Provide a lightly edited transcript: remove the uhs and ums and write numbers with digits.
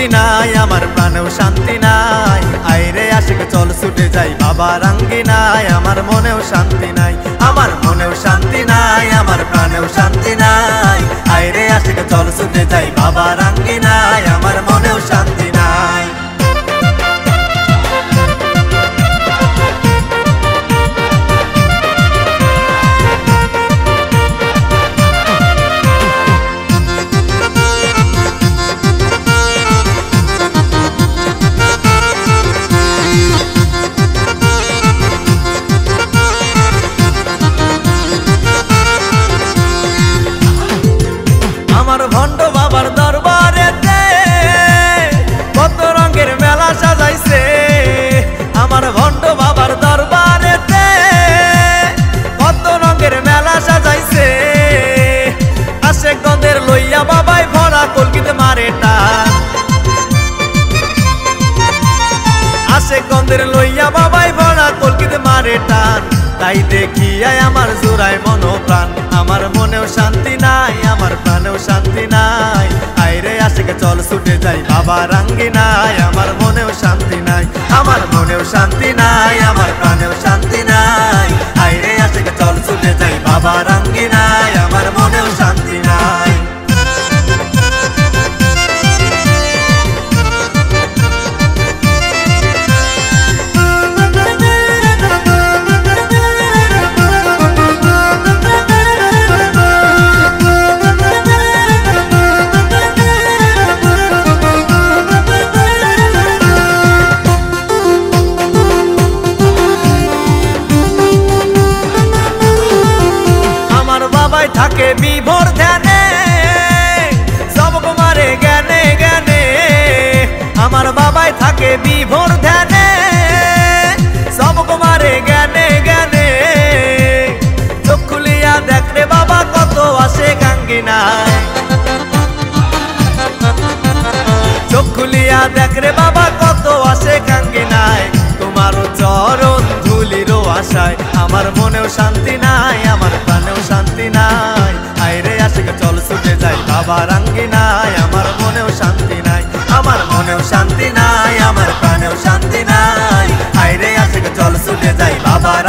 শান্তি নাই, আমার প্রাণেও শান্তি নাই। আইরে আশিক চল ছুটে যাই বাবার আঙ্গিনায়, আমার মনেও শান্তি নাই, আমার মনেও শান্তি নাই, আমার প্রাণেও শান্তি নাই। আইরে আশিক চল ছুটে যাই বাবার আঙ্গিনায়, আমার মনেও শান্তি নাই। আমার ভণ্ড বাবার দরবারেতে কত রঙের মেলা সাজাইছে, আমার ভণ্ড বাবার দরবারেতে কত রঙের মেলা সাজাইছে। আশেকদের লইয়া বাবাই ভরা কলকিতে মারে টান, আশেকদের লইয়া বাবাই ভরা কলকিতে মারে টান। তাই দেখিয়াই আমার জোড়ায় মনোপ্রাণ, আমার মনেও শান্তি নাই, আমার প্রাণেও শান্তি নাই। আইরে আশিক চল ছুটে যাই বাবার আঙ্গিনায়, আমার মনেও শান্তি নাই, আমার মনেও শান্তি নাই, আমার প্রাণেও শান্তি নাই। আইরে আশিক চল ছুটে যাই বাবার আঙ্গিনায়, আমার মনেও শান্তি নাই। থাকে বিভোর ধ্যানে সব কুমারে জ্ঞানে জ্ঞানে, আমার বাবাই থাকে বিভোর ধ্যানে সব কুমারে জ্ঞানে জ্ঞানে। চোখ খুলিয়া দেখরে বাবা কত আসে আঙ্গিনায়, চোখ খুলিয়া দেখরে বাবা কত আসে আঙ্গিনায়। তোমারও চরণ ধুলিরও আশায় আমার মনেও শান্তি নাই, আমার প্রাণেও শান্তি নাই। আইরে আশিক চল ছুটে যাই বাবার আঙ্গিনায়, আমার মনেও শান্তি নাই, আমার মনেও শান্তি নাই, আমার প্রাণেও শান্তি নাই। আইরে আশিক চল ছুটে যাই বাবার